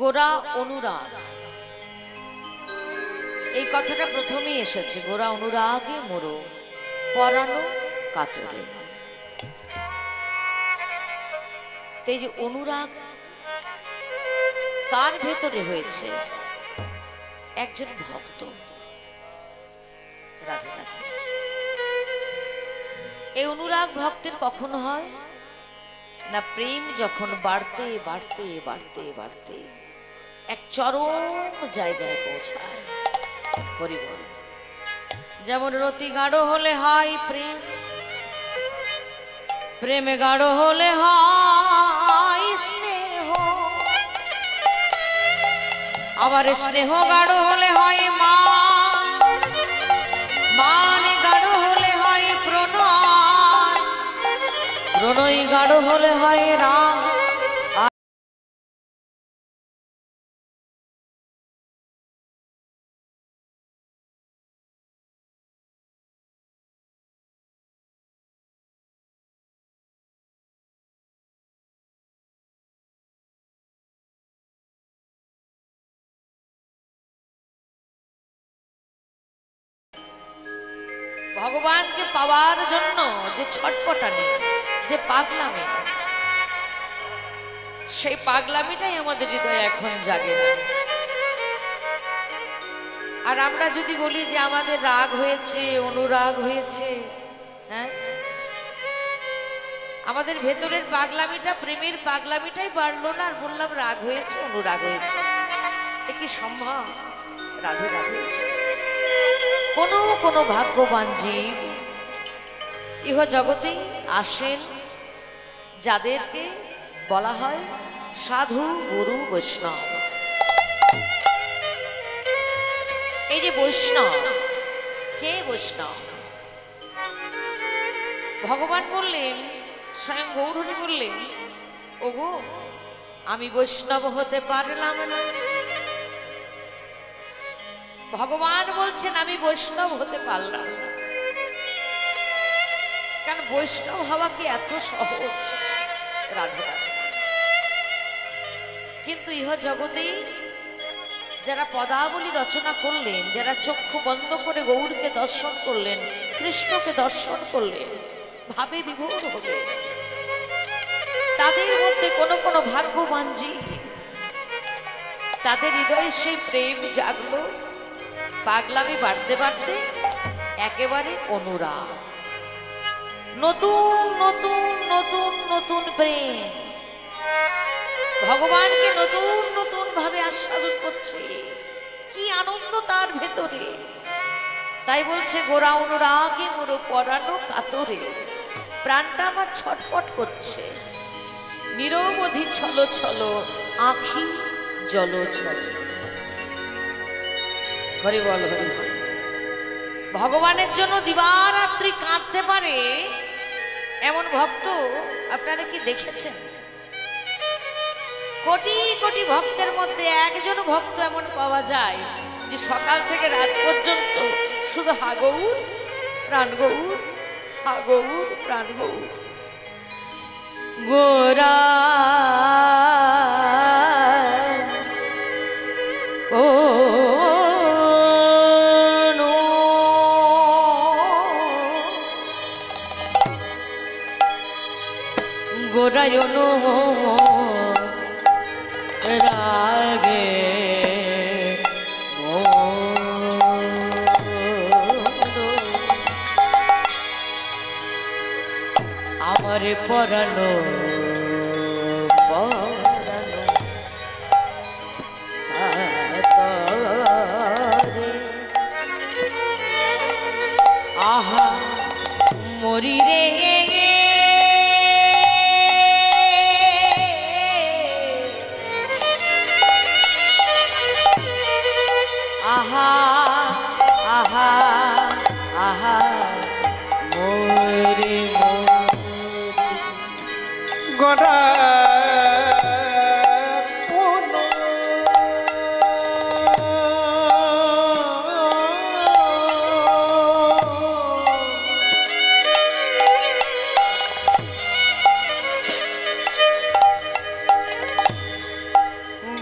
গোরা অনুরাগ এই কথাটা প্রথমেই এসেছে। গোরা অনুরাগে মোরো পরানো কাতরে। এই যে অনুরাগ কার ভেতরে হয়েছে? একজন ভক্ত। রাধে রাধে। এই অনুরাগ ভক্তের কখন হয় না, প্রেম যখন বাড়তে বাড়তে বাড়তে বাড়তে এক চরম জায়গায় পৌঁছায়। হরি বল। যেমন রতি গাঢ় হলে হয় প্রেম, প্রেমে গাঢ় হলে হয় স্নেহ, আবার স্নেহ গাঢ় হলে হয় মান, মানে গাঢ় হলে হয় প্রণয়, প্রণয় গাঢ় হলে হয় রাগ। ভগবানকে পাওয়ার জন্য যে ছটফটানি, যে পাগলামি, সেই পাগলামিটাই আমাদের হৃদয়ে এখন জাগে না। আর আমরা যদি বলি যে আমাদের রাগ হয়েছে, অনুরাগ হয়েছে, হ্যাঁ, আমাদের ভেতরের পাগলামিটা, প্রেমের পাগলামিটাই বাড়লো না, আর বললাম রাগ হয়েছে, অনুরাগ হয়েছে। এ কি সম্ভব? রাধে রাধে। কোনো কোনো ভাগ্যবান জীব ইহ জগতে আসেন যাদেরকে বলা হয় সাধু, গুরু, বৈষ্ণব। এই যে বৈষ্ণব, কে বৈষ্ণব? ভগবান বললেন, স্বয়ং গৌরহরি বললেন, ওগো আমি বৈষ্ণব হতে পারলাম না। ভগবান বলছেন আমি বৈষ্ণব হতে পারলাম না। কারণ বৈষ্ণব হওয়া কি এত সহজ? রাধে রাধে। কিন্তু ইহ জগতেই যারা পদাবলী রচনা করলেন, যারা চক্ষু বন্ধ করে গৌরকে দর্শন করলেন, কৃষ্ণকে দর্শন করলেন, ভাবে বিভোর হলেন, তাদের মধ্যে কোনো কোনো ভাগ্যবান জীব, তাদের হৃদয়ে সেই প্রেম জাগলো, পাগলামি বাড়তে বাড়তে একেবারে অনুরাগ, নতুন নতুন নতুন নতুন প্রেম, ভগবানকে নতুন নতুন ভাবে আস্বাদন করছে। কি আনন্দ তার ভেতরে! তাই বলছে গোরা অনুরাগে মোরো পরানো কাতরে, প্রাণটা আমার ছটফট করছে, নিরবধি ছলো ছলো আঁখি জল ছল। হরি বল, হরি বল। ভগবানের জন্য দিবারাত্রি কাঁদতে পারে এমন ভক্ত আপনারা কি দেখেছেন? কোটি কোটি ভক্তের মধ্যে একজন ভক্ত এমন পাওয়া যায় যে সকাল থেকে রাত পর্যন্ত শুধু হা গৌর প্রাণ গৌর, হা গৌর প্রাণ গৌর। গোরা ও গোরায়ন রাগে আমার পরানো পরানো আহা মরি রে আহা আহা আহা মোরে গোরা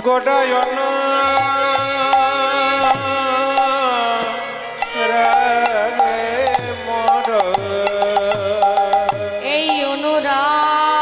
গোটায়ন রাগে মোর এই অনুরাগ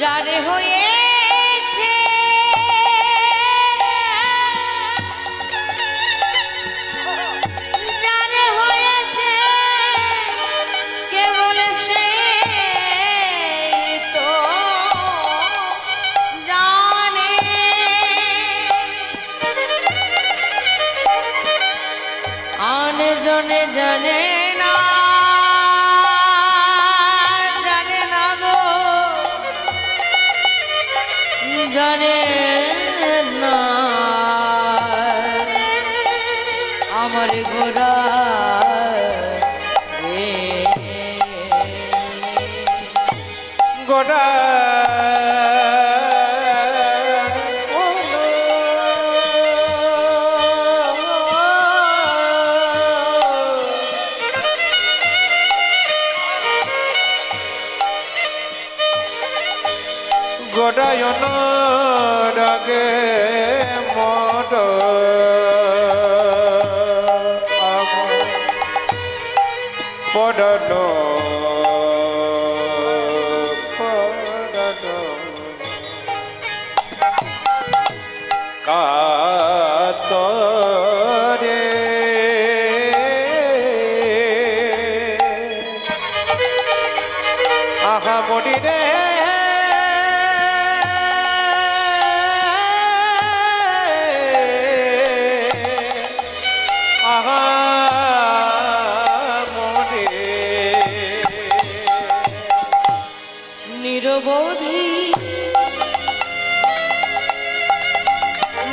যারে হয়েছে যারে হয়েছে কেবল সে তো জানে আন জনে জানে না জানে না আমার গোরা গোটা গোটায়ন রাগে মোট পড়ন কাতরে আহা মরি রে আহা মরে নিরবধি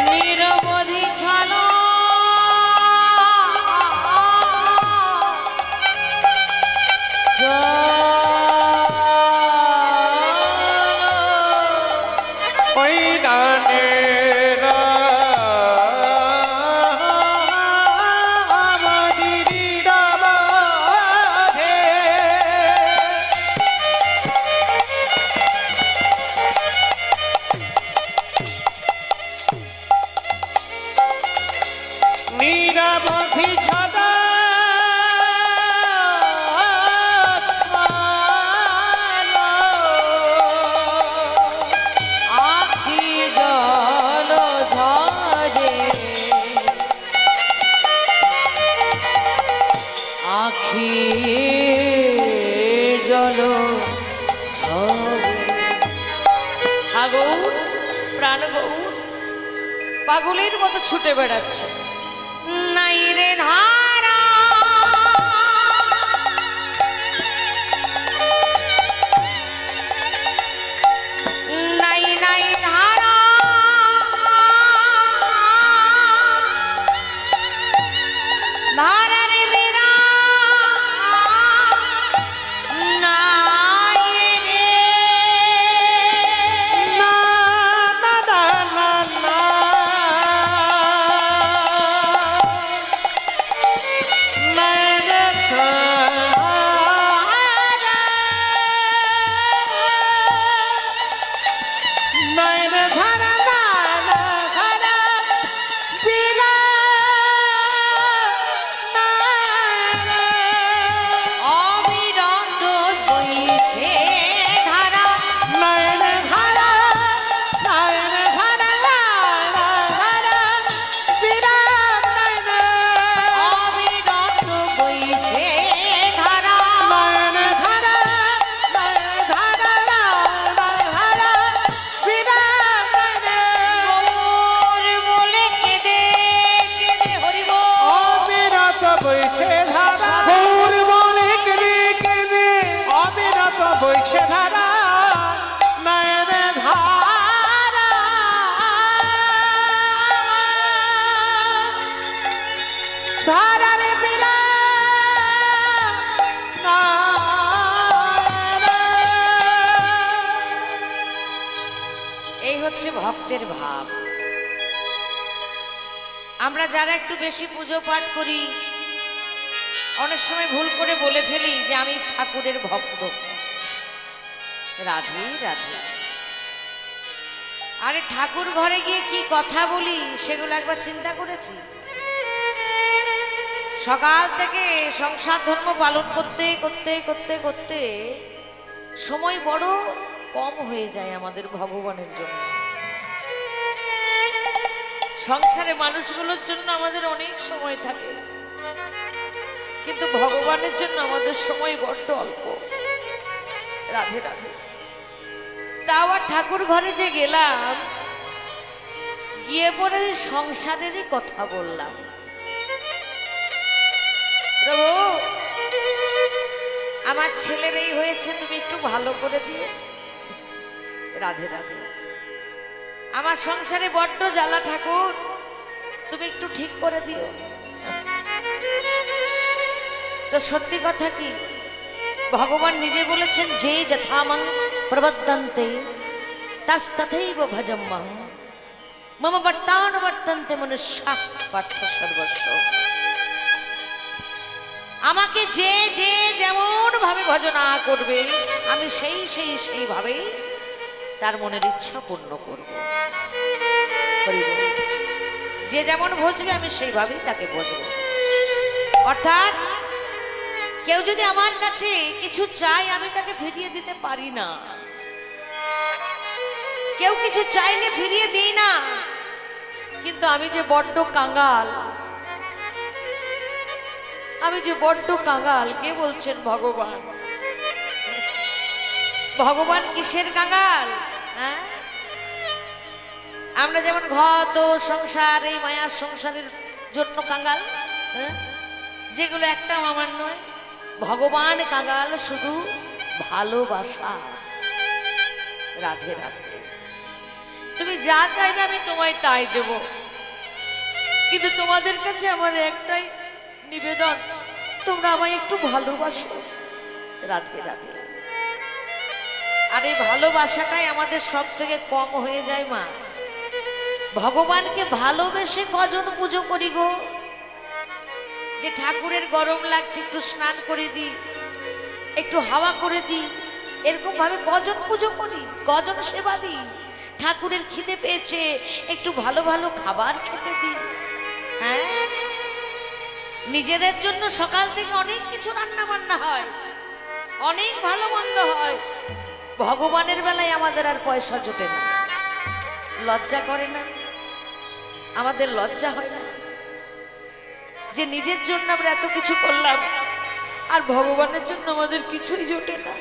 নিরবধি ছানো ওই ডানে নিরবধি ছাড়া আখি জল ঝরে আখি জল আগৌর প্রাণ গৌর পাগলের মতো ছুটে বেড়াচ্ছে নাই রে ধারা নাই নাই ধারা ধারার বিরা নাই রে না না না না না ধারারে বিরা না এই হচ্ছে ভক্তের ভাব। আমরা যারা একটু বেশি পুজো পাঠ করি অনেক সময় ভুল করে বলে ফেলি যে আমি ঠাকুরের ভক্ত। রাধে রাধে। আরে ঠাকুর ঘরে গিয়ে কি কথা বলি সেগুলো একবার চিন্তা করেছি? সকাল থেকে সংসার ধর্ম পালন করতে করতে করতে করতে সময় বড় কম হয়ে যায় আমাদের ভগবানের জন্য। সংসারে মানুষগুলোর জন্য আমাদের অনেক সময় থাকে, কিন্তু ভগবানের জন্য আমাদের সময় বড্ড অল্প। রাধে রাধে। তা আবার ঠাকুর ঘরে যে গেলাম, গিয়ে পরে সংসারেরই কথা বললাম। প্রভু, আমার ছেলের এই হয়েছে, তুমি একটু ভালো করে দিও। রাধে রাধে। আমার সংসারে বড্ড জ্বালা ঠাকুর, তুমি একটু ঠিক করে দিও। তো সত্যি কথা কি, ভগবান নিজে বলেছেন যে যথামং প্রবর্তন্তে তস্তথৈব ভজম্মং মম বর্তানুবর্তন্তে মনুষ্যাঃ পার্থ সর্বস্ব। আমাকে যে যে যেমন ভাবে ভজনা করবে আমি সেইভাবে তার মনের ইচ্ছা পূর্ণ করব। যে যেমন ভজবে আমি সেইভাবেই তাকে ভজব। অর্থাৎ কেউ যদি আমার কাছে কিছু চায় আমি তাকে ফিরিয়ে দিতে পারি না। কেউ কিছু চাইলে ফিরিয়ে দিই না, কিন্তু আমি যে বড্ড কাঙ্গাল, আমি যে বড্ড কাঙ্গাল। কে বলছেন? ভগবান। ভগবান কিসের কাঙ্গাল? হ্যাঁ, আমরা যেমন ঘর তো সংসার, এই মায়ার সংসারের জন্য কাঙ্গাল, যেগুলো একটাও আমার নয়। ভগবান কাঙ্গাল শুধু ভালোবাসা। রাধে রাধে। তুমি যা চাইবে আমি তোমায় তাই দেব, কিন্তু তোমাদের কাছে আমার একটাই নিবেদন, তোমরা আমায় একটু ভালোবাসো। রাধে রাধে। আর এই ভালোবাসাটাই আমাদের সব থেকে কম হয়ে যায় মা। ভগবানকে ভালোবেসে কজন পুজো করি গো? যে ঠাকুরের গরম লাগছে একটু স্নান করে দিই, একটু হাওয়া করে দিই, এরকম ভাবে কজন পুজো করি, কজন সেবা দিই। ঠাকুরের খিদে পেয়েছে একটু ভালো ভালো খাবার খেতে দিই। হ্যাঁ, নিজেদের জন্য সকাল থেকে অনেক কিছু রান্না বান্না হয়, অনেক ভালো মন্দ হয়। ভগবানের বেলায় আমাদের আর পয়সা জোটে না। লজ্জা করে না? আমাদের লজ্জা হয় না যে নিজের জন্য আমরা এত কিছু করলাম আর ভগবানের জন্য আমাদের কিছুই জোটে না?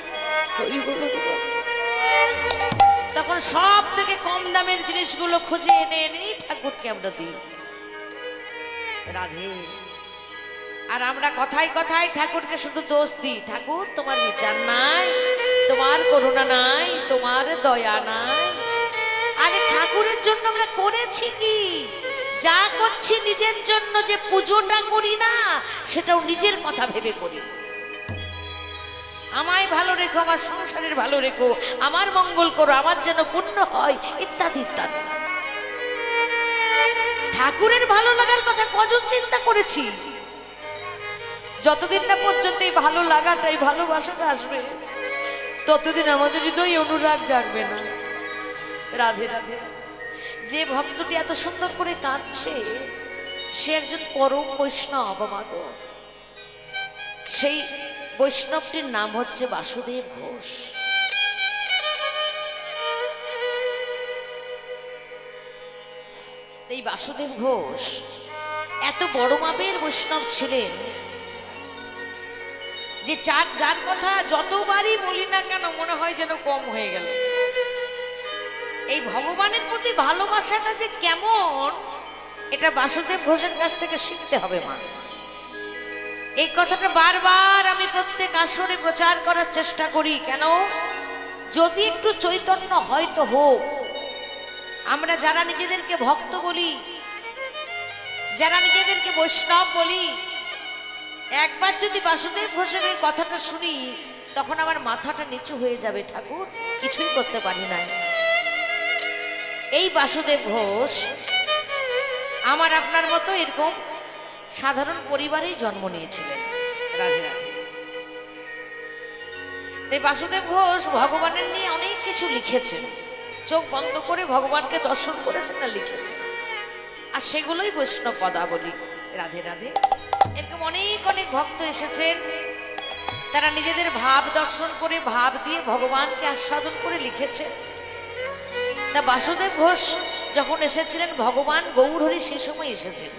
তখন সব থেকে কম দামের জিনিসগুলো খুঁজে এনে এনে ঠাকুরকে আমরা দিই। রাধে। আর আমরা কথায় কথায় ঠাকুরকে শুধু দোষ দিই, ঠাকুর তোমার বিচার নাই, তোমার করুণা নাই, তোমার দয়া নাই। আরে ঠাকুরের জন্য আমরা করেছি কি? যা করছি নিজের জন্য, যে পুজোটা করি না সেটাও নিজের কথা ভেবে করি। আমায় ভালো রেখো, আমার সংসারের ভালো রেখো, আমার মঙ্গল করো, আমার যেন পুণ্য হয়, ইত্যাদি ইত্যাদি। ঠাকুরের ভালো লাগার কথা কজন চিন্তা করেছি? যতদিন না পর্যন্ত এই ভালো লাগাটা, এই ভালোবাসাটা আসবে, ততদিন আমাদের হৃদয়ে অনুরাগ জাগবে না। রাধে রাধে। যে ভক্তটি এত সুন্দর করে কাঁদছে সে একজন পরম বৈষ্ণব। মাগো, সেই বৈষ্ণবটির নাম হচ্ছে বাসুদেব ঘোষ। এই বাসুদেব ঘোষ এত বড় মাপের বৈষ্ণব ছিলেন যে যার কথা যতবারই বলি না কেন মনে হয় যেন কম হয়ে গেল। এই ভগবানের প্রতি ভালোবাসাটা যে কেমন, এটা বাসুদেব ঘোষের কাছ থেকে শিখতে হবে মা। এই কথাটা বারবার আমি প্রত্যেক আসরে প্রচার করার চেষ্টা করি। কেন? যদি একটু চৈতন্য হয়তো হোক। আমরা যারা নিজেদেরকে ভক্ত বলি, যারা নিজেদেরকে বৈষ্ণব বলি, একবার যদি বাসুদেব ঘোষের এই কথাটা শুনি তখন আমার মাথাটা নিচু হয়ে যাবে ঠাকুর, কিছুই করতে পারি না। এই বাসুদেব ঘোষ আমার আপনার মতো এরকম সাধারণ পরিবারেই জন্ম নিয়েছিলেন। রাধে রাধে। এই বাসুদেব ঘোষ ভগবানের নিয়ে অনেক কিছু লিখেছেন, চোখ বন্ধ করে ভগবানকে দর্শন করেছেন আর লিখেছেন, আর সেগুলোই বৈষ্ণব পদাবলী। রাধে রাধে। এরকম অনেক অনেক ভক্ত এসেছেন, তারা নিজেদের ভাব দর্শন করে ভাব দিয়ে ভগবানকে আস্বাদন করে লিখেছেন। তা বাসুদেব ঘোষ যখন এসেছিলেন, ভগবান গৌরহরি সেই সময় এসেছেন।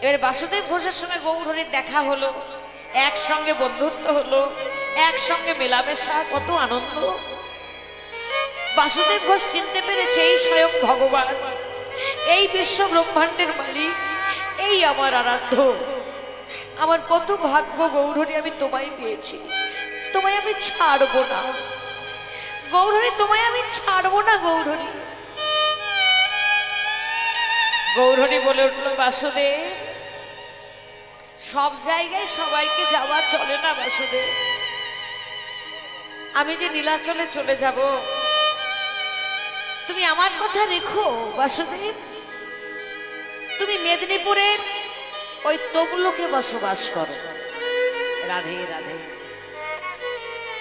এবার বাসুদেব ঘোষের সঙ্গে গৌরহরির দেখা হলো, একসঙ্গে বন্ধুত্ব হলো, একসঙ্গে মেলামেশা, কত আনন্দ। বাসুদেব ঘোষ চিনতে পেরেছে এই স্বয়ং ভগবান, এই বিশ্ব ব্রহ্মাণ্ডের মালিক, এই আমার আরাধ্য। আমার কত ভাগ্য গৌরহরি, আমি তোমায় পেয়েছি, তোমায় আমি ছাড়বো না গৌরহরি, তোমায় আমি ছাড়বো না গৌরহরি। গৌরহরি বলে উঠল, বাসুদেব সব জায়গায় সবাইকে যাওয়া চলে না বাসুদেব, আমি যে নীলাচলে চলে যাব, তুমি আমার কথা রেখো বাসুদেব। তুমি মেদিনীপুরের ওই তমলুকে বসবাস করো। রাধে রাধে।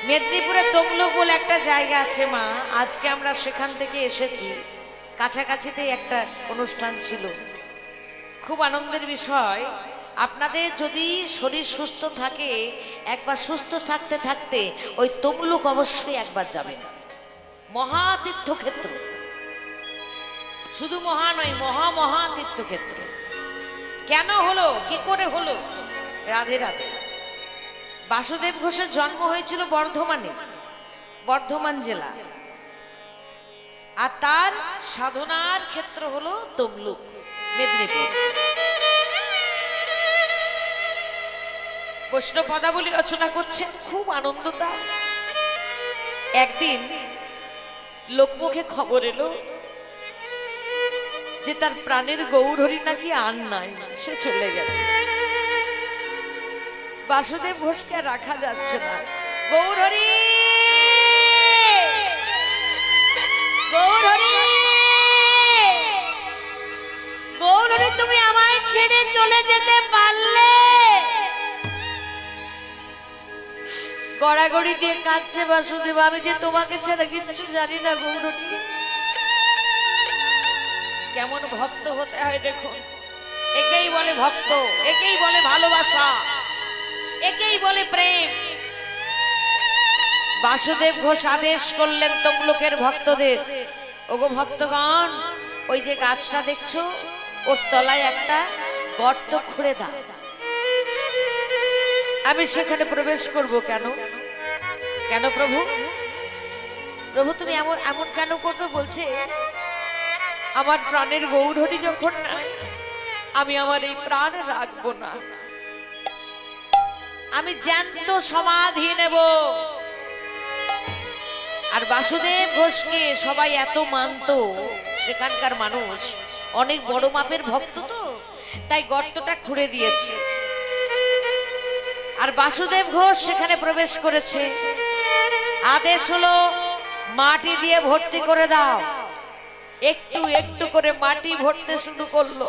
মেদিনীপুরে তমলুক বলে একটা জায়গা আছে মা, আজকে আমরা সেখান থেকে এসেছি, কাছাকাছিতেই একটা অনুষ্ঠান ছিল। খুব আনন্দের বিষয়, আপনাদের যদি শরীর সুস্থ থাকে, একবার সুস্থ থাকতে থাকতে ওই তমলুক অবশ্যই একবার যাবেন। মহা তীর্থক্ষেত্র, শুধু মহা নয়, মহা মহা তীর্থক্ষেত্র। কেন হলো, কি করে হলো? রাধে রাধে। বাসুদেব ঘোষের জন্ম হয়েছিল বর্ধমানে, বর্ধমান জেলা, আর তার সাধনার ক্ষেত্র হলো তমলুক, মেদিনীপুর। বৈষ্ণব পদাবলী রচনা করছেন, খুব আনন্দ তার। একদিন লোকমুখে খবর এলো যে তার প্রাণের গৌরহরি নাকি আর নাই, সে চলে গেছে। বাসুদেব ঘোষকে রাখা যাচ্ছে না। গৌরহরি, গৌরহরি, গৌরহরি, তুমি আমায় ছেড়ে চলে যেতে পারলে? গড়াগড়ি দিয়ে কাঁদছে বাসুদেব, আমি যে তোমাকে ছাড়া কিছু জানি না গৌরহরি। কেমন ভক্ত হতে হয় দেখুন, একেই বলে ভক্ত, একেই বলে ভালোবাসা, একেই বলে প্রেম। বাসুদেব ঘোষ আদেশ করলেন তমলুকের ভক্তদের, ওগো ভক্তগণ, ওই যে গাছটা দেখছো, ওর তলায় একটা গর্ত খুঁড়ে দাও, আমি সেখানে প্রবেশ করব। কেন? কেন প্রভু? প্রভু তুমি এমন এমন কেন করবে? বলছে, আমার প্রাণের গৌরহরি যখন নাই, আমি আমার এই প্রাণ রাখবো না, আমি জ্যান্ত সমাধি নেব। আর বাসুদেব ঘোষকে সবাই এত মানতো, সেখানকার মানুষ অনেক বড় মাপের ভক্ত, তো তাই গর্তটা খুঁড়ে দিয়েছে। আর বাসুদেব ঘোষ সেখানে প্রবেশ করেছে। আদেশ হলো, মাটি দিয়ে ভর্তি করে দাও। একটু একটু করে মাটি ভরতে শুরু করলো।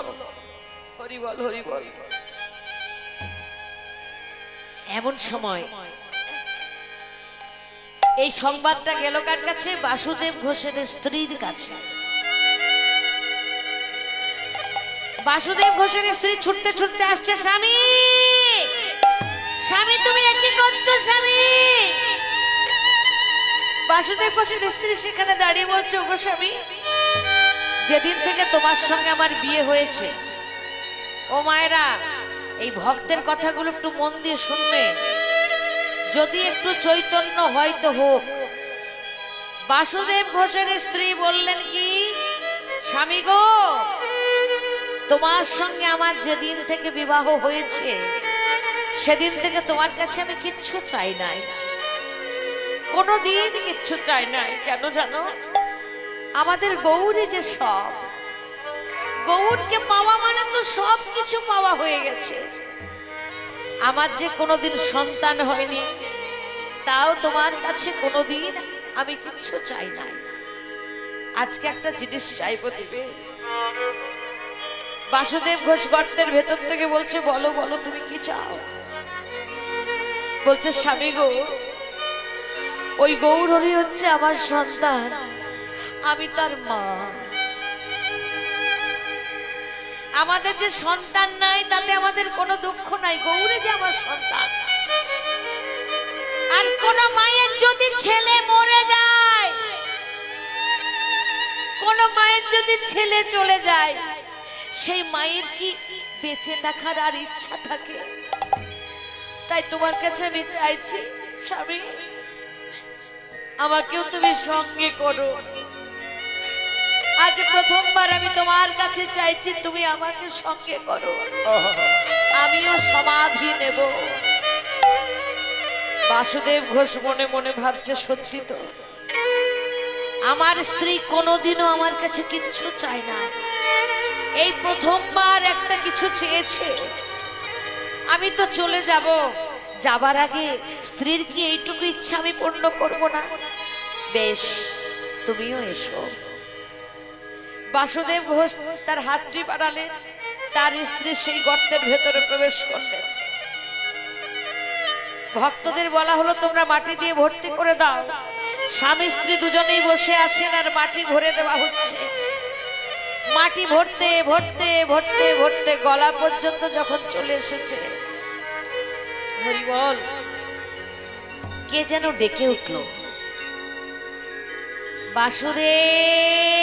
হরি বল, হরি বল। এমন সময় এই সংবাদটা গেল কার কাছে? বাসুদেব ঘোষের স্ত্রীর কাছে। বাসুদেব ঘোষের স্ত্রী ছুটতে ছুটতে আসছে, স্বামী, স্বামী, তুমি কি করছো স্বামী? বাসুদেব ঘোষের স্ত্রী সেখানে দাঁড়িয়ে বলছে, ওগো স্বামী, যেদিন থেকে তোমার সঙ্গে আমার বিয়ে হয়েছে, ও মায়েরা, এই ভক্তের কথাগুলো একটু মন দিয়ে শুনবে, যদি একটু চৈতন্য হয়তো হোক। বাসুদেব ঘোষের স্ত্রী বললেন, কি স্বামী গো, তোমার সঙ্গে আমার যেদিন থেকে বিবাহ হয়েছে, সেদিন থেকে তোমার কাছে আমি কিচ্ছু চাই নাই, কোনোদিন কিচ্ছু চাই নাই। কেন জানো? আমাদের গৌরী যে সব, গৌরকে পাওয়া মানে তো সব কিছু পাওয়া হয়ে গেছে। আমার যে কোনোদিন সন্তান হয়নি, তাও তোমার কাছে কোনোদিন আমি কিচ্ছু চাই না। আজকে একটা জিনিস চাইবো, দিবে। বাসুদেব ঘোষ গর্তের ভেতর থেকে বলছে, বলো বলো তুমি কি চাও? বলছে, স্বামী গো, ওই গৌর হরি হচ্ছে আমার সন্তান, আমি তার মা। আমাদের যে সন্তান নাই তাতে আমাদের কোনো দুঃখ নাই, গৌরে যে আমার সন্তান। আর কোন মায়ের যদি ছেলে মরে যায়, কোন মায়ের যদি ছেলে চলে যায়, সেই মায়ের কি বেঁচে থাকার আর ইচ্ছা থাকে? তাই তোমার কাছে আমি চাইছি, স্বামী, আমাকেও তুমি সঙ্গে করো। আজ প্রথমবার আমি তোমার কাছে চাইছি, তুমি আমাকে সঙ্গে করো, আমিও সমাধি নেব। বাসুদেব ঘোষ মনে মনে ভাবছে, সত্যি তো, আমার স্ত্রী কোনোদিনও আমার কাছে কিছু চায় না, এই প্রথমবার একটা কিছু চেয়েছে। আমি তো চলে যাব, যাবার আগে স্ত্রীর কি এইটুকু ইচ্ছা আমি পূর্ণ করব না? বেশ, তুমিও এসো। বাসুদেব ঘোষ তার হাতটি বাড়ালেন, তার স্ত্রী সেই গর্তের ভেতরে প্রবেশ করলেন। ভক্তদের বলা হলো, তোমরা মাটি দিয়ে ভর্তি করে দাও। স্বামী স্ত্রী দুজনেই বসে আছেন আর মাটি ভরে দেওয়া হচ্ছে। মাটি ভরতে ভরতে ভরতে ভরতে গলা পর্যন্ত যখন চলে এসেছে, হরি বল, কে যেন ডেকে উঠল, বাসুদেব,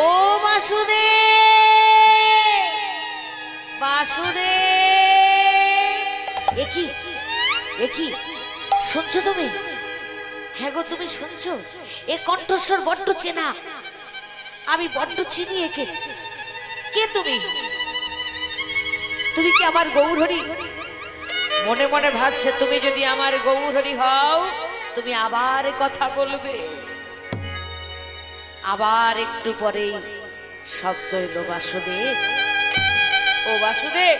ও বাসুদেব, বাসুদেব। একই একই, শুনছো তুমি? হ্যাঁ গো, তুমি শুনছো? এ কণ্ঠস্বর বড্ড চেনা, আমি বড্ড চিনি একে। কে তুমি? তুমি কি আমার গৌরহরি? মনে মনে ভাবছে, তুমি যদি আমার গৌরহরি হও, তুমি আবার কথা বলবে। আবার একটু পরেই শব্দ এলো, বাসুদেব, ও বাসুদেব,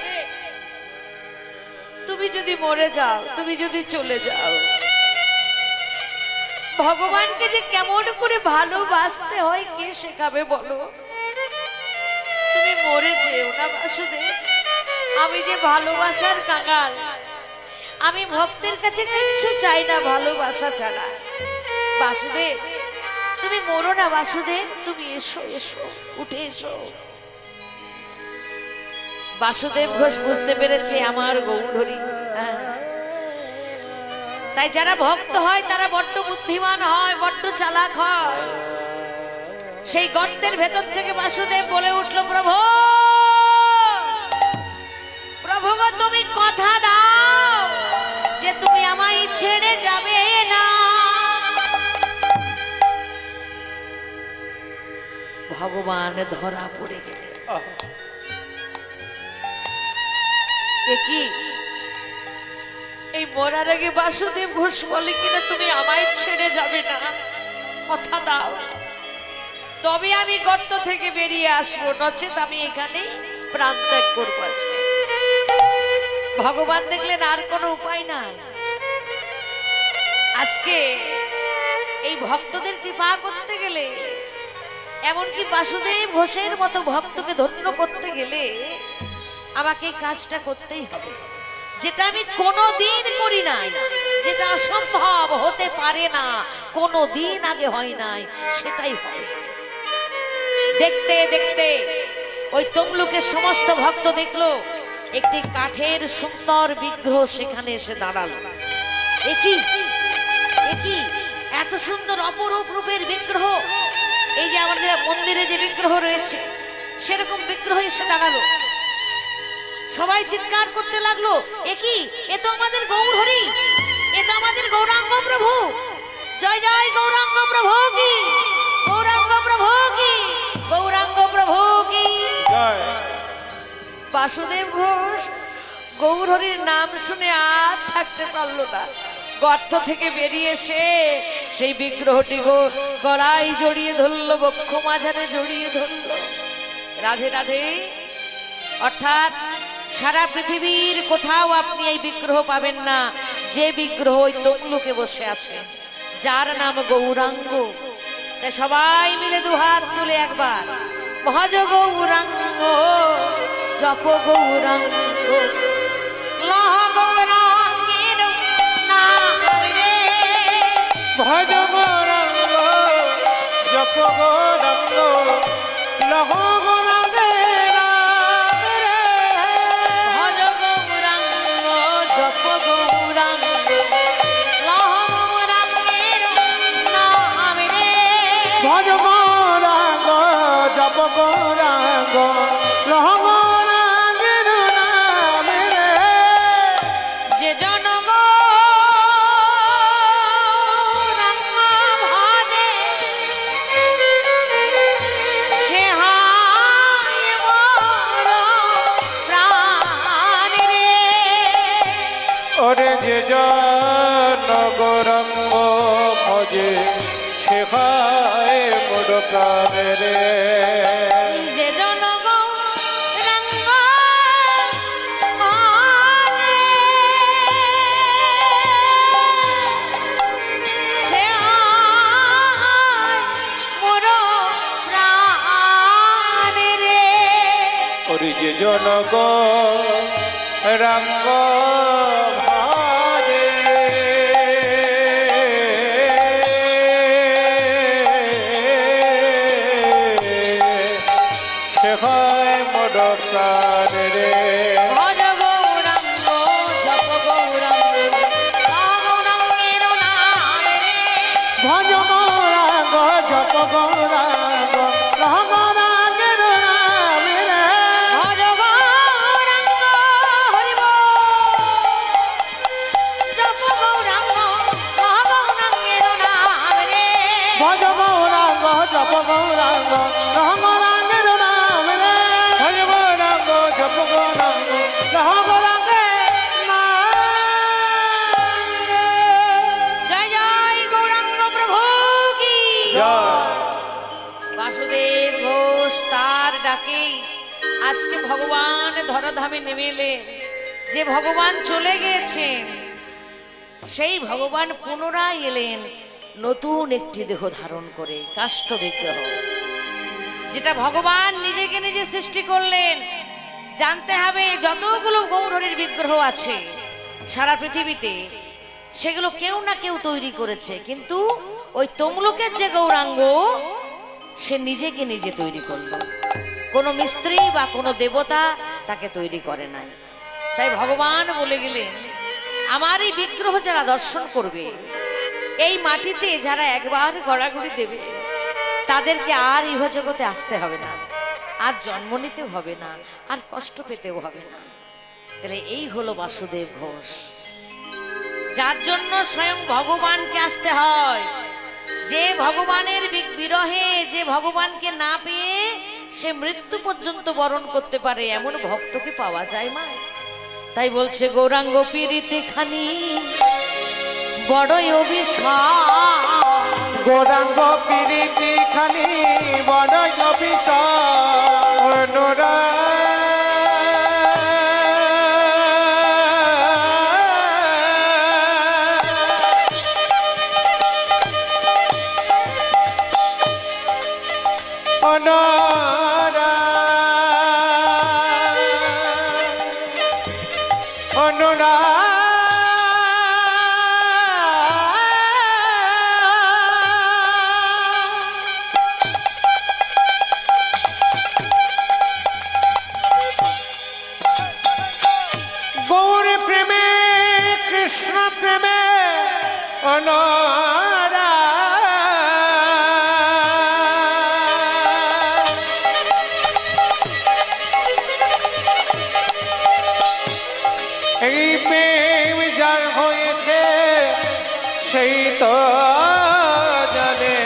তুমি যদি মরে যাও, তুমি যদি চলে যাও, ভগবানকে যে কেমন করে ভালোবাসতে হয় কে শেখাবে বলো? তুমি মরে যেও না বাসুদেব, আমি যে ভালোবাসার কাঙাল, আমি ভক্তের কাছে কিচ্ছু চাই না ভালোবাসা ছাড়া। বাসুদেব, তুমি মরো না বাসুদেব, তুমি এসো এসো, উঠে এসো। বাসুদেব ঘোষ বুঝতে পেরেছে আমার গৌরহরি। তাই যারা ভক্ত হয় তারা বড্ড বুদ্ধিমান হয়, বড্ড চালাক হয়। সেই গর্তের ভেতর থেকে বাসুদেব বলে উঠল, প্রভু, প্রভু গো, তুমি কথা দাও যে তুমি আমায় ছেড়ে যাবে না। ভগবান ধরা পড়ে গেলে, কি এই মরার আগে বাসুদেব ঘোষ বলে কিনা তুমি আমায় ছেড়ে যাবে না, কথা দাও, তবে আমি গর্ত থেকে বেরিয়ে আসবো, নচেত আমি এখানে প্রাণ ত্যাগ করবো আজকে। ভগবান দেখলেন আর কোনো উপায় নাই, আজকে এই ভক্তদের কৃপা করতে গেলে, এমনকি বাসুদেব ঘোষের মতো ভক্তকে ধন্য করতে গেলে আমাকে এই কাজটা করতেই হবে, যেটা আমি কোনোদিন করি নাই, যেটা অসম্ভব, হতে পারে না, কোনোদিন আগে হয় নাই, সেটাই হয়। দেখতে দেখতে ওই তমলুকের সমস্ত ভক্ত দেখলো একটি কাঠের সুন্দর বিগ্রহ সেখানে এসে দাঁড়ালো। একই একই, এত সুন্দর অপরূপ রূপের বিগ্রহ, এই যে আমাদের মন্দিরে যে বিগ্রহ রয়েছে সেরকম বিগ্রহ এসে দাঁড়ালো। সবাই চিৎকার করতে লাগলো, একই, এ তো আমাদের গৌরহরি, এ তো আমাদের গৌরাঙ্গ প্রভু, জয় জয় গৌরাঙ্গ প্রভু কি, গৌরাঙ্গ প্রভু কি, গৌরাঙ্গ প্রভু কি জয়। বাসুদেব ঘোষ গৌরহরির নাম শুনে আর থাকতে পারলো না, গর্ত থেকে বেরিয়ে এসে সেই বিগ্রহটি গলায় জড়িয়ে ধরলো, বক্ষ মাঝারে জড়িয়ে ধরলো। রাধে রাধে। অর্থাৎ সারা পৃথিবীর কোথাও আপনি এই বিগ্রহ পাবেন না, যে বিগ্রহ ওই তমলুকে বসে আছে, যার নাম গৌরাঙ্গ। তাই সবাই মিলে দুহাত তুলে একবার ভজ গৌরাঙ্গ, জপ গৌরাঙ্গ, লহ গৌরাঙ্গের নাম রে। ভজ গৌরাঙ্গ, জপ গৌরাঙ্গ, লহ গৌরাঙ্গের নাম রে। ভজ গৌরাঙ্গ, জপ গৌরাঙ্গ, লহ গৌরাঙ্গের নাম রে। ভজ গৌরাঙ্গ, জপ গৌরাঙ্গ, লহ গৌরাঙ্গের নাম রে। যে জন গৌরাঙ্গ ভজে, সে হয় মোর প্রাণ রে। ওরে যে জন গৌরাঙ্গ ভজে, সে হয় মোর প্রাণ রে। যে জন গৌরাঙ্গ ভজে, সে হয় মোর প্রাণ রে। ওরে যে জন গৌরাঙ্গ ভজে, সে হয় মোর প্রাণ রে। ভজ গৌরাঙ্গ, জপ গৌরাঙ্গ, লহ গৌরাঙ্গের নাম রে। ভজ গৌরাঙ্গ, জপ গৌরাঙ্গ, লহ গৌরাঙ্গের নাম রে। ভজ গৌরাঙ্গ, হরি বল, জপ গৌরাঙ্গ, লহ গৌরাঙ্গের নাম রে। ভজ গৌরাঙ্গ, জপ গৌরাঙ্গ, লহ গৌরাঙ্গের নাম রে। ভজ গৌরাঙ্গ, জপ গৌরাঙ্গ, লহ গৌরাঙ্গের নাম রে। জয় জয় গৌরাঙ্গ প্রভু কি। জয়। বাসুদেব ঘোষ তার ডাকে আজকে ভগবান ধরাধামে নেমে এলেন। যে ভগবান চলে গেছেন, সেই ভগবান পুনরায় এলেন নতুন একটি দেহ ধারণ করে, কাষ্ঠ বিগ্রহ, যেটা ভগবান নিজেকে নিজে সৃষ্টি করলেন। জানতে হবে যতগুলো গৌরহরির বিগ্রহ আছে সারা পৃথিবীতে, সেগুলো কেউ না কেউ তৈরি করেছে, কিন্তু ওই তমলুকের যে গৌরাঙ্গ, সে নিজেকে নিজে তৈরি করলো। কোনো মিস্ত্রি বা কোনো দেবতা তাকে তৈরি করে নাই। তাই ভগবান বলে গেলেন, আমার এই বিগ্রহ যারা দর্শন করবে, এই মাটিতে যারা একবার গড়াগড়ি দেবে, তাদেরকে আর ইহজগতে আসতে হবে না, আর জন্ম নিতেও হবে না, আর কষ্ট পেতেও হবে না। তাহলে এই হলো বাসুদেব ঘোষ, যার জন্য স্বয়ং ভগবানকে আসতে হয়। যে ভগবানের বিরহে, যে ভগবানকে না পেয়ে সে মৃত্যু পর্যন্ত বরণ করতে পারে, এমন ভক্তকে পাওয়া যায় মা। তাই বলছে গৌরাঙ্গ পীড়িতে খানি বড়ই অভিশাপ। গৌরাঙ্গ পীড়িতি খানি বড় অভিশাপ। গৌর প্রেমে কৃষ্ণ প্রেমে অনরা, এই প্রেম যার হয়েছে সেই তো জানে,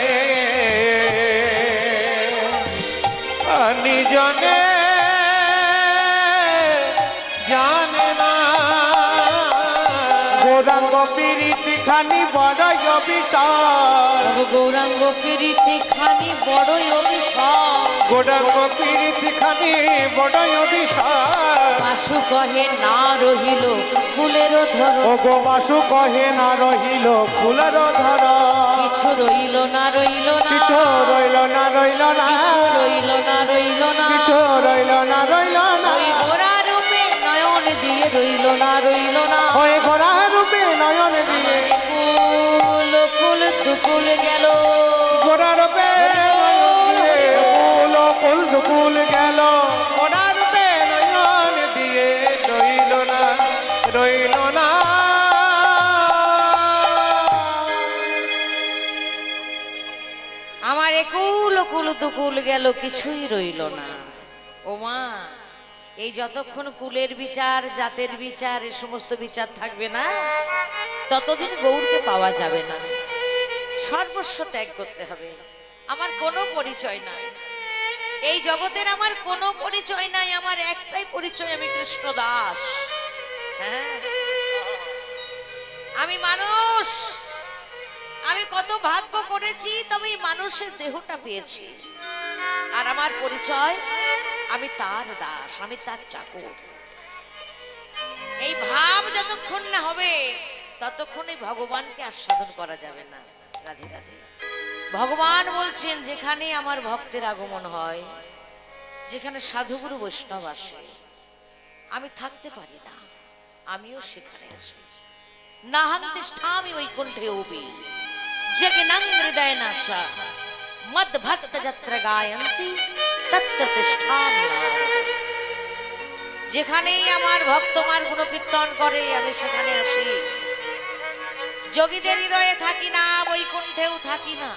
নিজনে গৌরাঙ্গ প্রীতি খানি বড়ই অভিশাপ গৌরাঙ্গ প্রীতি খানি বড়ই অভিশাপ গৌরাঙ্গ প্রীতি খানি বড়ই অভিশাপ মাসু কহে না রহিল ফুলের ধর ও গো মাসু কহে না রহিল ফুলের ধর কিছু রইল না রইল না কিছু রইল না রইল না কিছু রইল না রইল না কিছু রইল না রইল না ওই গোরা রূপে নয়ন দিয়ে রইল না রইল না ওই গোরা রূপে নয়ন দিয়ে কুল কুল দুকুল গেল গোরা রূপে কুল কুল দুকুল গেল গোরা রূপে নয়ন দিয়ে রইল না রইল না আমার একুল কুল দুকুল গেল কিছুই রইল না। ও মা, এই যতক্ষণ কুলের বিচার জাতের বিচার এ সমস্ত বিচার থাকবে না ততদিন গৌরকে পাওয়া যাবে না। সর্বস্ব ত্যাগ করতে হবে। আমার কোনো পরিচয় নাই এই জগতের, আমার কোনো পরিচয় নাই, আমার একটাই পরিচয়, আমি কৃষ্ণ দাস। হ্যাঁ, আমি মানুষ, আমি কত ভাগ্য করেছি তবে এই মানুষের দেহটা পেয়েছি। আর আমার পরিচয় আমি তার দাস, আমি তার চাকর। এই ভাব যতক্ষণ না হবে ততক্ষণ এই ভগবানকে আস্বাদন করা যাবে না। রাধে রাধে। ভগবান বলছেন যেখানে আমার ভক্তের আগমন হয়, যেখানে সাধুগুরু বৈষ্ণব আসে, আমি থাকতে পারি না, আমিও সেখানে আসি। নাহং তিষ্ঠামি বৈকুণ্ঠে ওপি জগনাং হৃদয়না চ মদ ভক্ত যত্র গায়ন্তি তত্র তিষ্ঠামি। যেখানেই আমার ভক্তমার গুণ কীর্তন করে আমি সেখানে আসি। যোগীদের হৃদয়ে থাকি না, বৈকুণ্ঠেও থাকি না।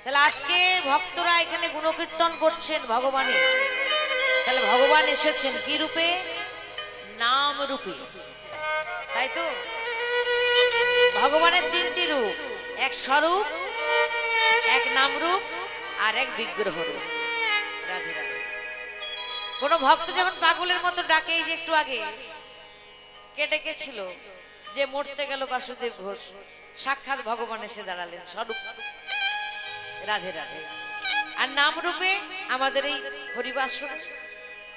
তাহলে আজকে ভক্তরা এখানে গুণকীর্তন করছেন ভগবানের, তাহলে ভগবান এসেছেন কি রূপে? নাম রূপে, তাই তো? ভগবানের তিনটি রূপ, এক স্বরূপ, এক নাম রূপ, আর এক বিগ্রহ রূপ। রাধে রাধে। কোন ভক্ত যখন পাগলের মতো ডাকে, এই যে একটু আগে কে ডেকেছিল যে মরতে গেল বাসুদেব ঘোষ, সাক্ষাৎ ভগবান এসে দাঁড়ালেন স্বরূপ। রাধে রাধে। আর নাম রূপে আমাদের এই হরিবাসর,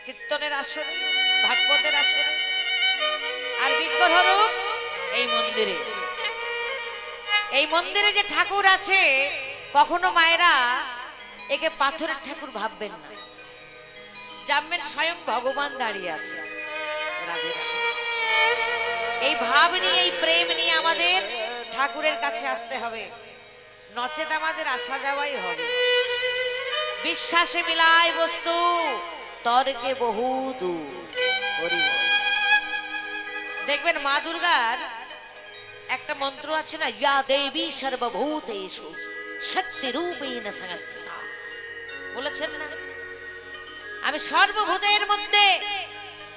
কীর্তনের আসর, ভাগবতের আসর। আর বিগ্রহ রূপ এই মন্দিরে। এই মন্দিরে যে ঠাকুর আছে, কখনো মায়েরা একে পাথরের ঠাকুর ভাববেন না, জানবেন স্বয়ং ভগবান দাঁড়িয়ে আছে। রাধে রাধে। এই ভাব নিয়ে, এই প্রেম নিয়ে আমাদের ঠাকুরের কাছে আসতে হবে, নচেত আমাদের আসা যাওয়াই হবে। বিশ্বাসে মিলায় বস্তু, তর্কে বহু দূর। দেখবেন মা দুর্গার একটা মন্ত্র আছে না, ইয়া দেবী সর্বভূতেষু শক্তি রূপেণ সংস্থিতা, বলেছেন না? আমি সর্বভূতের মধ্যে,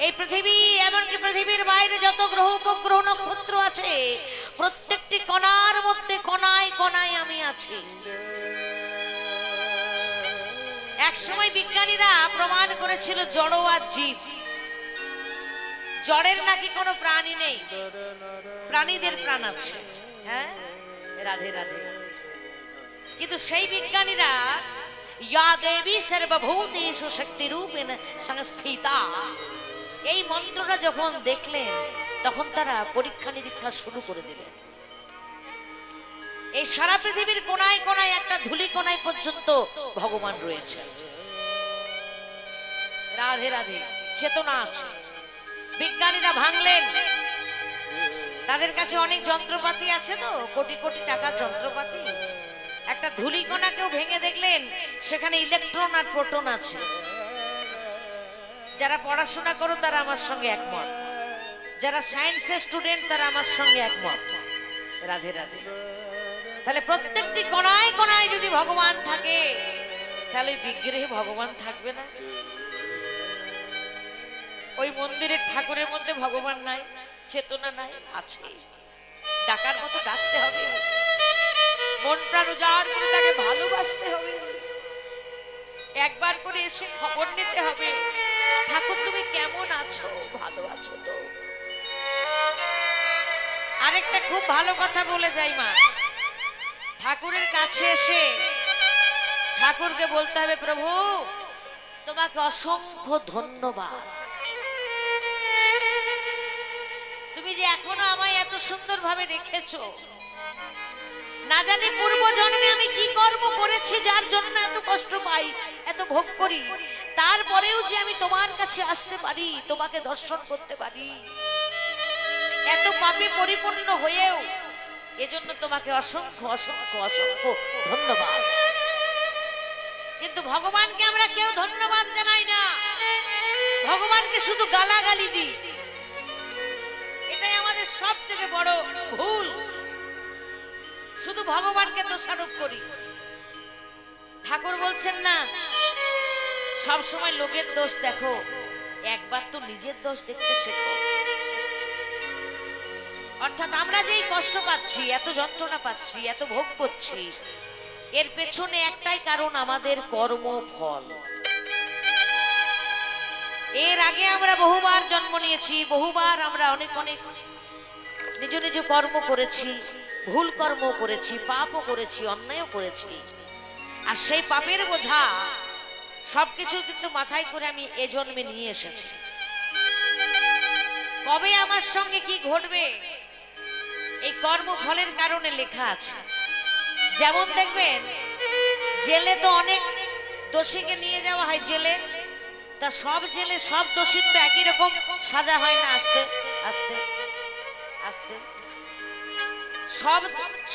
এই পৃথিবী এমনকি পৃথিবীর বাইরে যত গ্রহ উপগ্রহ নক্ষত্র আছে, প্রত্যেকটি কণার মধ্যে, কণায় কণায় আমি আছি। এক সময় বিজ্ঞানীরা প্রমাণ করেছিল জড় আর জীব, জড়ের নাকি কোনো প্রাণী নেই, প্রাণীদের প্রাণ আছে। হ্যাঁ, রাধে রাধে। কিন্তু সেই বিজ্ঞানীরা ইয়া দেবী সর্বভূতেষু শক্তি রূপেণ সংস্থিতা, এই মন্ত্রটা যখন দেখলেন তখন তারা পরীক্ষা নিরীক্ষা শুরু করে দিলেন। এই সারা পৃথিবীর কোনায় কোনায়, একটা ধূলি কোনায় পর্যন্ত ভগবান রয়েছে। রাধে রাধে। চেতনা আছে। বিজ্ঞানীরা ভাঙলেন, তাদের কাছে অনেক যন্ত্রপাতি আছে তো, কোটি কোটি টাকার যন্ত্রপাতি। একটা ধূলিকণাকেও ভেঙে দেখলেন সেখানে ইলেকট্রন আর প্রোটন আছে। যারা পড়াশোনা করো তারা আমার সঙ্গে একমত, যারা সায়েন্সের স্টুডেন্ট তারা আমার সঙ্গে একমত। রাধে রাধে। তাহলে প্রত্যেকটি কণায় কণায় যদি ভগবান থাকে, তাহলে বিগ্রহে ভগবান থাকবে না? ওই মন্দিরের ঠাকুরের মধ্যে ভগবান নাই, চেতনা নাই? আছে। ডাকার মতো ডাকতে হবে, মন প্রাণ উজাড় করে তাকে ভালোবাসতে হবে, একবার করে এসে খবর নিতে হবে, ঠাকুর তুমি কেমন আছো, ভালো আছো তো? আরেকটা খুব ভালো কথা বলে যাই মা, ঠাকুরের কাছে এসে ঠাকুরকে বলতে হবে, প্রভু তোমাকে অসংখ্য ধন্যবাদ, তুমি যে এখনো আমায় এত সুন্দর ভাবে রেখেছো। না জানি পূর্ব জন্মে আমি কি কর্ম করেছি যার জন্য এত কষ্ট পাই, এত ভোগ করি, তারপরেও যে আমি তোমার কাছে আসতে পারি, তোমাকে দর্শন করতে পারি, এত পাপে পরিপূর্ণ হয়েও, এজন্য তোমাকে অসংখ্য অসংখ্য অসংখ্য ধন্যবাদ। কিন্তু ভগবানকে আমরা কেউ ধন্যবাদ জানাই না, ভগবানকে শুধু গালাগালি দিই। এটাই আমাদের সব থেকে বড় ভুল, শুধু ভগবানকে দোষারোপ করি। ঠাকুর বলছেন না সব সময় লোকের দোষ দেখো, একবার তো নিজের দোষ দেখতে শেখো। অর্থাৎ আমরা যেই কষ্ট পাচ্ছি, এত যন্ত্রণা পাচ্ছি, এত ভোগ করছি, এর পেছনে একটাই কারণ, আমাদের কর্মফল। এর আগে আমরা বহুবার জন্ম নিয়েছি, বহুবার আমরা অনেক অনেক নিজ নিজ কর্ম করেছি, ভুল কর্ম করেছি, পাপও করেছি, অন্যায়ও করেছি। আর সেই পাপের বোঝা সবকিছু কিন্তু মাথায় করে আমি এ জন্মে নিয়ে এসেছি। কবে আমার সঙ্গে কি ঘটবে এই কর্মফলের কারণে লেখা আছে। যেমন দেখবেন জেলে তো অনেক দোষীকে নিয়ে যাওয়া হয় জেলে, তা সব জেলে সব দোষীর তো একই রকম সাজা হয় না, আস্তে আস্তে আস্তে সব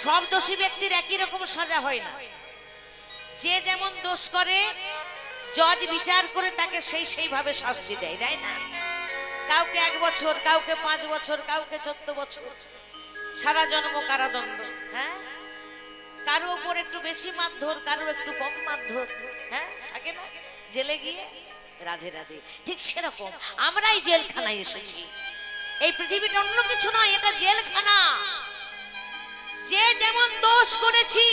সব দোষী ব্যক্তির একই রকম সাজা হয় না। যে যেমন দোষ করে জজ বিচার করে তাকে সেইভাবে শাস্তি দেয়, তাই না? কাউকে 1 বছর, কাউকে 5 বছর, কাউকে 14 বছর, সারা জন্ম কারাদণ্ড। হ্যাঁ, কারো উপর একটু বেশি মারধর, কারো একটু কম মারধর। হ্যাঁ, থাকে না জেলে গিয়ে। রাধে রাধে। ঠিক সেরকম আমরাই জেলখানায় এসেছি। এই পৃথিবীটা অন্য কিছু নয়, এটা জেলখানা। যে যেমন দোষ করেছি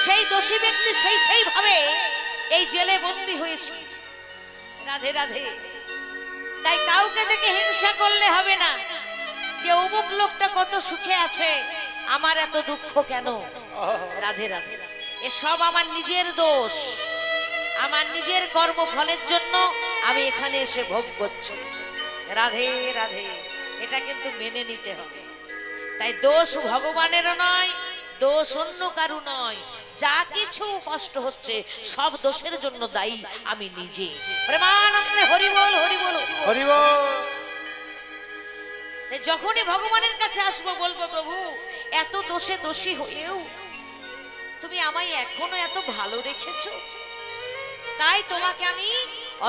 সেই দোষী ব্যক্তি সেইভাবে এই জেলে বন্দী হয়েছে। রাধে রাধে। তাই কাউকে দেখে হিংসা করলে হবে না যে অমুক লোকটা কত সুখে আছে, আমার এত দুঃখ কেন। রাধে রাধে। এসব আমার নিজের দোষ, আমার নিজের কর্মফলের জন্য আমি এখানে এসে ভোগ করছি। রাধে রাধে। এটা কিন্তু মেনে নিতে হবে। তাই দোষ ভগবানেরও নয়, দোষ অন্য কারু নয়। যা কিছু কষ্ট হচ্ছে সব দোষের জন্য দায়ী আমি নিজে। প্রেমানন্দে হরি বল হরি বল হরি বল। যখনই ভগবানের কাছে আসবো বলবো, প্রভু এত দোষে দোষী হয়েও তুমি আমায় এখনো এত ভালো রেখেছো, তাই তোমাকে আমি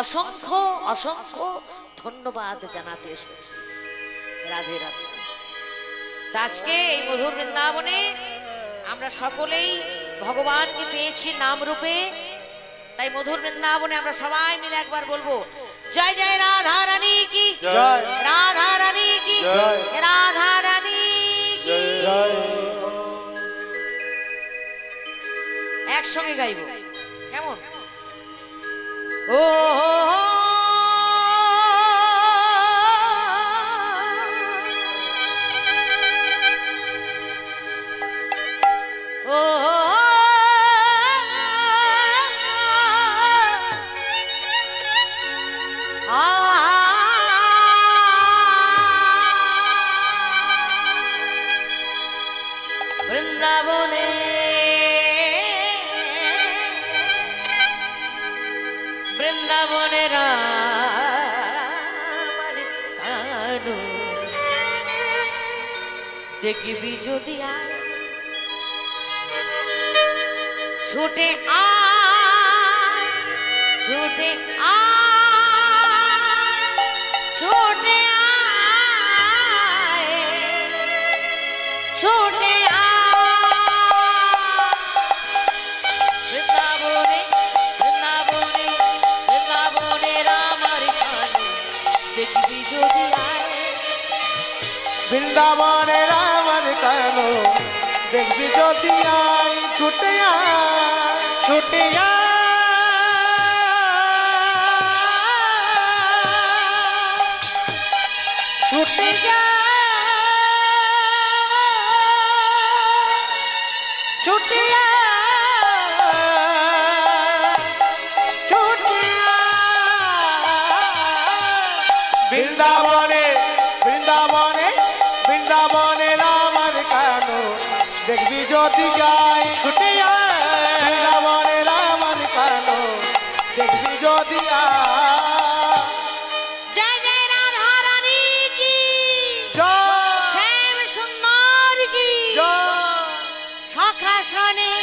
অসংখ্য অসংখ্য ধন্যবাদ জানাতে এসেছি। রাধে রাধে। আজকে এই মধুর বৃন্দাবনে আমরা সকলেই ভগবানকে পেয়েছি নাম রূপে। তাই মধুর বৃন্দাবনে আমরা সবাই মিলে একবার বলবো, জয় জয় রাধা রানী কি জয়, রাধা রানী কি জয়, রাধা রানী কি জয়। একসঙ্গে গাইব, কেমন? ও বৃন্দাবনে বৃন্দাবনের কানু দেখবি যদি আয় ছুটে আয়, ছুটে আয়, ছুটে আয়, ছুটে বৃন্দাবনে বৃন্দাবনে বৃন্দাবনে রামার কানু দেখবি যদি আয়। বৃন্দাবনে রামার কানু দেখবি যদি আয়, ছুটে আয়, ছুটে আয়, ছুটে আয়, বৃন্দাবনে বৃন্দাবনে বৃন্দাবনে রামার কানো দেখবি যদি গায় ছুটে আয় বৃন্দাবনে রামার কানো দেখবি যদি আয় জয় জয় রাধা রানী কি জয় শ্যাম সুন্দর কি জয় সখা শোনে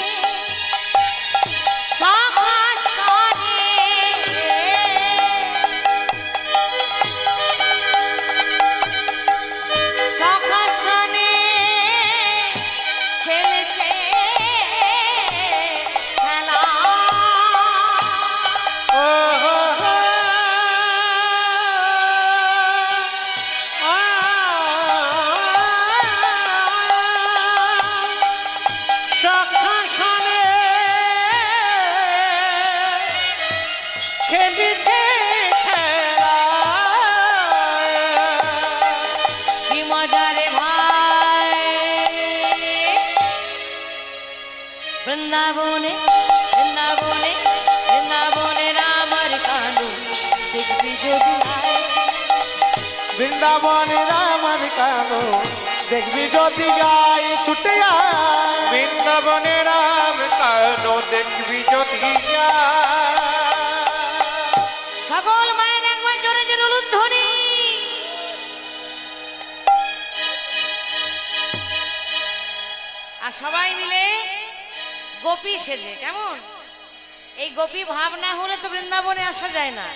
সখা শোনে সখা শোনে খেলেছে খেলা কি মজা রে ভাই বৃন্দাবনে বৃন্দাবনে বৃন্দাবনে রামার কানু দেখবি যদি আয় বৃন্দাবনে রামার কানো দেখবি যদি গায় ছুটে আয় বৃন্দাবনে রাম কানো দেখবি যদি সকল মায়ের একবার জোরে জোরে উলুধ্বনি আর সবাই মিলে গোপী সেজে কেমন এই গোপী ভাব না হলে তো বৃন্দাবনে আসা যায় না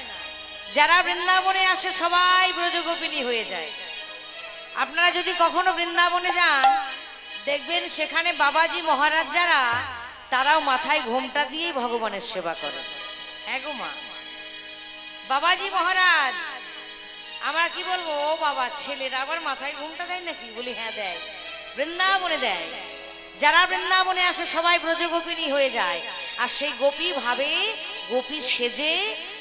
যারা বৃন্দাবনে আসে সবাই ব্রজগোপিনী হয়ে যায় আপনারা যদি কখনো বৃন্দাবনে যান দেখবেন সেখানে বাবাজি মহারাজ যারা তারাও মাথায় ঘোমটা দিয়েই ভগবানের সেবা করে এগো মা বাবাজি মহারাজ আমরা কি বলবো ও বাবা ছেলেরা আবার মাথায় ঘোমটা দেয় নাকি বলি হ্যাঁ দেয় বৃন্দাবনে দেয় যারা বৃন্দাবনে আসে সবাই ব্রজগোপিনী হয়ে যায় আর সেই গোপী ভাবে গোপী সেজে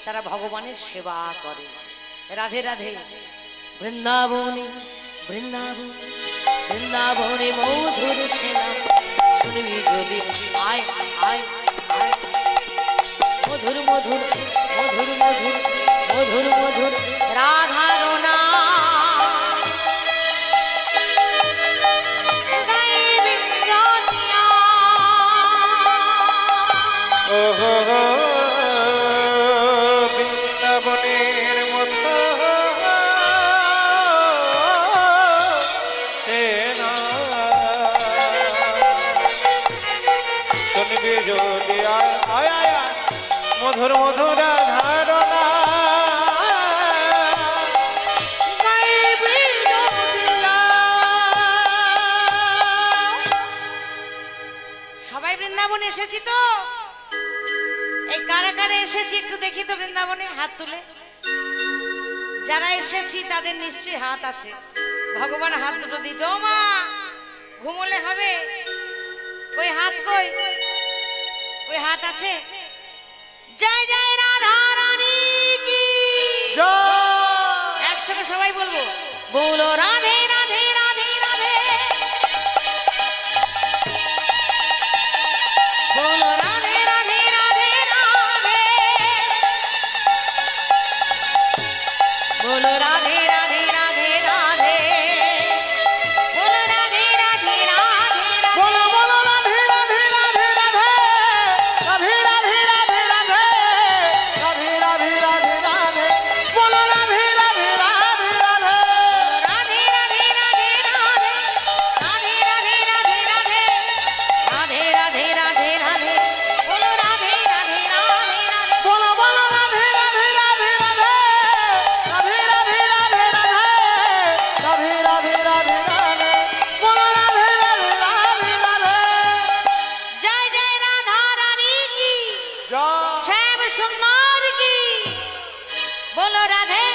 তারা ভগবানের সেবা করে রাধে রাধে বৃন্দাবনে বৃন্দাবনে বৃন্দাবনে মধুর সেবা শুনবি যদি আয় আয় আয় মধুর মধুর মধুর মধুর মধুর মধুর রাধার নাম গাইবি যদিয়া। বৃন্দাবনের মতো সেনা শুনবি যদি আয় আয় আয় আয় মধুর মধুর ধারণা গাইবি যদিয়া। সবাই বৃন্দাবনে এসেছি তো এই কারা কারা এসেছি একটু দেখি তো বৃন্দাবনে হাত তুলে যারা এসেছি তাদের নিশ্চয়ই হাত আছে ভগবান হাত দুটো দিয়েছে ও মা ঘুমোলে হবে কই হাত কই ওই হাত আছে জয় জয় রাধা রানী কি জয় একসাথে সবাই বলবো বলো রাধে রাধে রাধে রাধে বলো রাধে রাধে রাধে রাধে বলো রাধে রাধে রাধে রাধে বলো রাধে রাধে রাধে রাধে বলো বলো রাধে রাধে রাধে রাধে রাধে রাধে রাধে রাধে রাধে রাধে রাধে রাধে বলো রাধে রাধে রাধে রাধে রাধে রাধে রাধে রাধে রাধে রাধে রাধে রাধে রাধে রাধে রাধে বলো রাধে রাধে রাধে রাধে বলো বলো রাধে রাধে রাধে রাধে রাধে রাধে রাধে রাধে রাধে রাধে রাধে বলো রাধে রাধে রাধে রাধে জয় জয় রাধা রানী কি জয় শ্যাম সুন্দর কি বলো রাধে